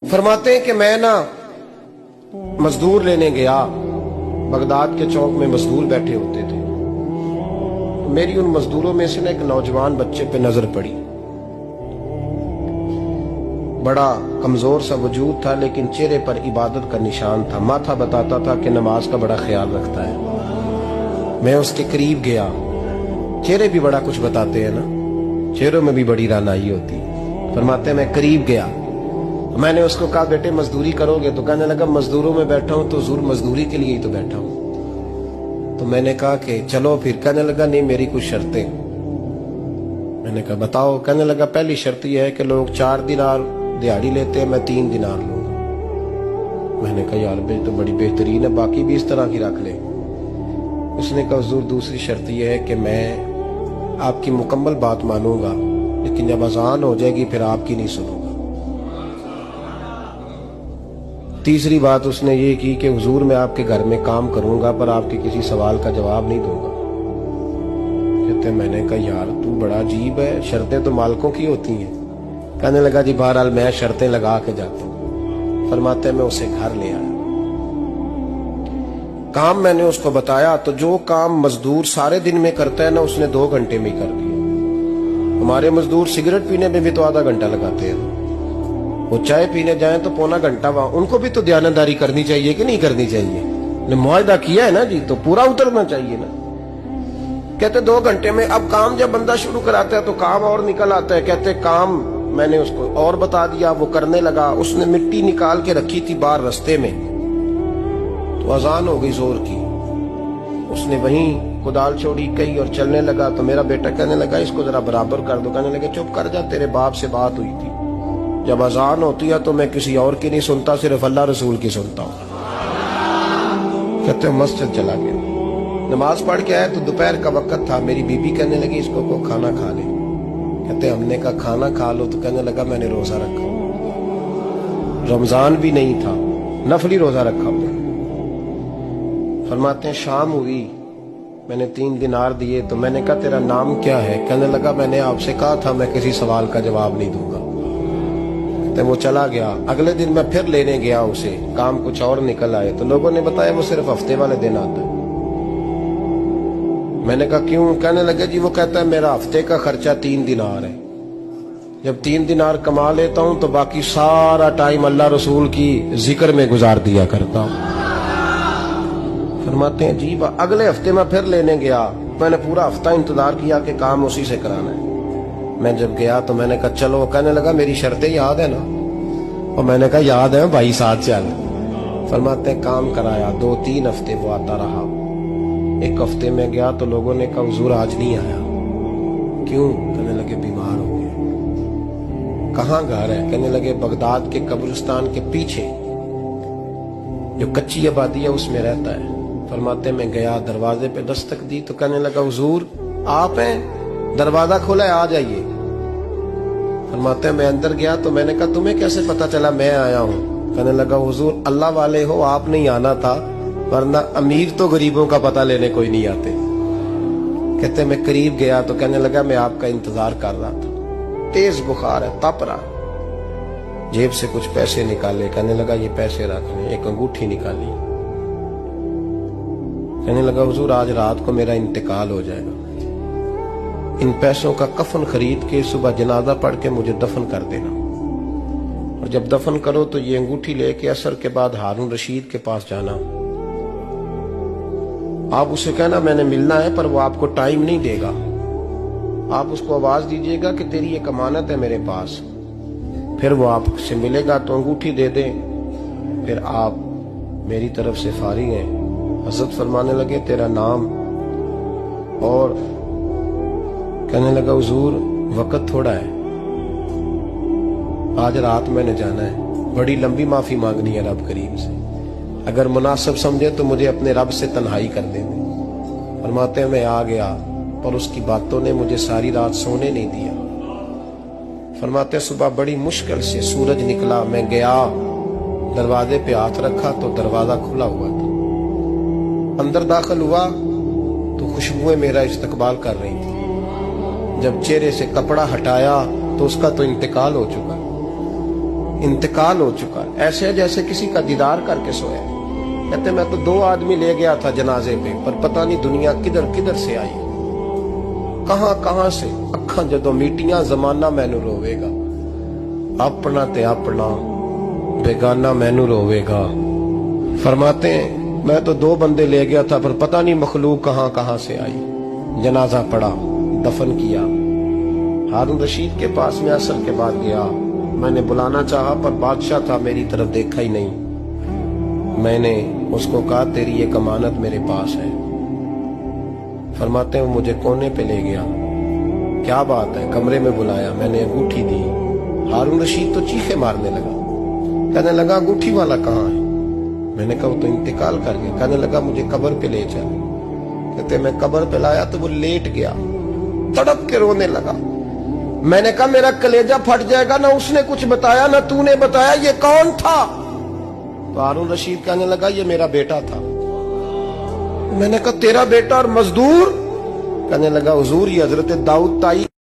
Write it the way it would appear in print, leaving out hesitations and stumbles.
फरमाते हैं कि मैं ना मजदूर लेने गया, बगदाद के चौक में मजदूर बैठे होते थे। मेरी उन मजदूरों में से ना एक नौजवान बच्चे पे नजर पड़ी। बड़ा कमजोर सा वजूद था, लेकिन चेहरे पर इबादत का निशान था। माथा बताता था कि नमाज का बड़ा ख्याल रखता है। मैं उसके करीब गया। चेहरे भी बड़ा कुछ बताते हैं ना, चेहरों में भी बड़ी रानाई होती है। फरमाते मैं करीब गया, मैंने उसको कहा बेटे मजदूरी करोगे? तो कहने लगा मजदूरों में बैठा हूं तो जरूर मजदूरी के लिए ही तो बैठा हूं। तो मैंने कहा कि चलो फिर। कहने लगा नहीं, मेरी कुछ शर्तें। मैंने कहा बताओ? कहने लगा पहली शर्त यह है कि लोग 4 दिनार दिहाड़ी लेते हैं, मैं 3 दिनार लूंगा। मैंने कहा यार तो बड़ी बेहतरीन है, बाकी भी इस तरह की रख ले। उसने कहा हुजूर दूसरी शर्त यह है कि मैं आपकी मुकम्मल बात मानूंगा, लेकिन जब अजान हो जाएगी फिर आपकी नहीं सुनूंगा। तीसरी बात उसने ये की कि हुजूर मैं आपके घर में काम करूंगा पर आपके किसी सवाल का जवाब नहीं दूंगा। कहते मैंने कहा यार तू बड़ा अजीब है, शर्तें तो मालिकों की होती हैं। कहने लगा जी बहरहाल मैं शर्तें लगा के जाता हूं। फरमाते मैं उसे घर ले आया। काम मैंने उसको बताया तो जो काम मजदूर सारे दिन में करता है ना, उसने 2 घंटे में ही कर दिया। हमारे मजदूर सिगरेट पीने में भी तो आधा घंटा लगाते हैं, वो चाय पीने जाए तो पौना घंटा। वहां उनको भी तो दयानतदारी करनी चाहिए कि नहीं करनी चाहिए? ने मुआहदा किया है ना जी, तो पूरा उतरना चाहिए ना। कहते 2 घंटे में। अब काम जब बंदा शुरू कराता है तो काम और निकल आता है। कहते काम मैंने उसको और बता दिया, वो करने लगा। उसने मिट्टी निकाल के रखी थी बाहर रास्ते में, तो अजान हो गई जोर की। उसने वहीं कुदाल छोड़ी कही और चलने लगा। तो मेरा बेटा कहने लगा इसको जरा बराबर कर दो। कहने लगे चुप कर जा, तेरे बाप से बात हुई थी। जब अजान होती है तो मैं किसी और की नहीं सुनता, सिर्फ अल्लाह रसूल की सुनता हूँ। कहते मस्जिद चला गया, नमाज पढ़ के आया तो दोपहर का वक्त था। मेरी बीबी कहने लगी इसको को खाना खा ले। कहते हमने कहा खाना खा लो। तो कहने लगा मैंने रोजा रखा, रमजान भी नहीं था, नफली रोजा रखा हुआ। फरमाते हैं शाम हुई, मैंने 3 दिनार दिए। तो मैंने कहा तेरा नाम क्या है? कहने लगा मैंने आपसे कहा था मैं किसी सवाल का जवाब नहीं दूंगा। तो वो चला गया। अगले दिन मैं फिर लेने गया उसे, काम कुछ और निकल आए। तो लोगों ने बताया वो सिर्फ हफ्ते वाले दिन आता है। मैंने कहा क्यों? कहने लगे जी वो कहता है मेरा हफ्ते का खर्चा 3 दिनार है। जब 3 दिनार कमा लेता हूं तो बाकी सारा टाइम अल्लाह रसूल की जिक्र में गुजार दिया करता हूं। फरमाते हैं जी अगले हफ्ते मैं फिर लेने गया। मैंने पूरा हफ्ता इंतजार किया कि काम उसी से कराना है। मैं जब गया तो मैंने कहा चलो। कहने लगा मेरी शर्तें याद है ना? और मैंने कहा याद है भाई, साथ चल। फरमाते हैं काम कराया। 2-3 हफ्ते वो आता रहा। 1 हफ्ते में गया तो लोगों ने कहा हुजूर आज नहीं आया। क्यों? कहने लगे बीमार हो गए। कहाँ घर है? कहने लगे बगदाद के कब्रिस्तान के पीछे जो कच्ची आबादी है उसमें रहता है। फरमाते मैं गया, दरवाजे पे दस्तक दी तो कहने लगा हुजूर आप हैं? दरवाजा खोला है, आ जाइए। फरमाते मैं अंदर गया तो मैंने कहा तुम्हें कैसे पता चला मैं आया हूँ? कहने लगा हुजूर अल्लाह वाले हो, आप नहीं आना था, वरना अमीर तो गरीबों का पता लेने कोई नहीं आते। कहते मैं करीब गया तो कहने लगा मैं आपका इंतजार कर रहा था, तेज बुखार है, तप रहा। जेब से कुछ पैसे निकाले। कहने लगा ये पैसे रख लें। एक अंगूठी निकाली। कहने लगा हुजूर आज रात को मेरा इंतकाल हो जाएगा, इन पैसों का कफन खरीद के सुबह जनाजा पढ़ के मुझे दफन कर देना, और जब दफन करो तो ये अंगूठी लेके असर के बाद हारून रशीद के पास जाना। आप उसे कहना मैंने मिलना है, पर वो आपको टाइम नहीं देगा। आप उसको आवाज दीजिएगा कि तेरी एक अमानत है मेरे पास। फिर वो आपसे मिलेगा तो अंगूठी दे दे, फिर आप मेरी तरफ से फारिग हैं। हजरत फरमाने लगे तेरा नाम? और कहने लगा हुजूर वक्त थोड़ा है, आज रात मैंने जाना है, बड़ी लंबी माफी मांगनी है रब करीम से। अगर मुनासिब समझे तो मुझे अपने रब से तन्हाई कर देने। फरमाते हैं मैं आ गया, पर उसकी बातों ने मुझे सारी रात सोने नहीं दिया। फरमाते सुबह बड़ी मुश्किल से सूरज निकला। मैं गया, दरवाजे पे हाथ रखा तो दरवाजा खुला हुआ था। अंदर दाखिल हुआ तो खुशबुएं मेरा इस्तकबाल कर रही थी। जब चेहरे से कपड़ा हटाया तो उसका तो इंतकाल हो चुका। इंतकाल हो चुका है, ऐसे है जैसे किसी का दीदार करके सोया। कहते मैं तो 2 आदमी ले गया था जनाजे पे, पर पता नहीं दुनिया किधर किधर से आई, कहां कहां से। अखां जदों मीटियां जमाना मैनू रोवेगा, अपना ते अपना बेगाना मैनू रोवेगा। फरमाते हैं मैं तो 2 बंदे ले गया था, पर पता नहीं मखलूक कहां कहां से आई। जनाजा पड़ा, दफन किया। हारून रशीद के पास में असर के बाद गया, मैंने बुलाना चाहा पर बादशाह था, मेरी तरफ देखा ही नहीं। मैंने उसको कहा तेरी एक अमानत मेरे पास है। फरमाते हैं वो मुझे कोने पे ले गया, क्या बात है, कमरे में बुलाया, मैंने अंगूठी दी। हारून रशीद तो चीखे मारने लगा, कहने लगा अंगूठी वाला कहाँ है? मैंने कहा वो तो इंतकाल कर गया। कहने लगा मुझे कब्र पे ले चल। कहते मैं कब्र पे लाया तो वो लेट गया, तड़प के रोने लगा। मैंने कहा मेरा कलेजा फट जाएगा, ना उसने कुछ बताया ना तूने बताया, ये कौन था? तो हारून रशीद कहने लगा ये मेरा बेटा था। मैंने कहा तेरा बेटा और मजदूर? कहने लगा हुजूर ये हजरत दाऊद ताई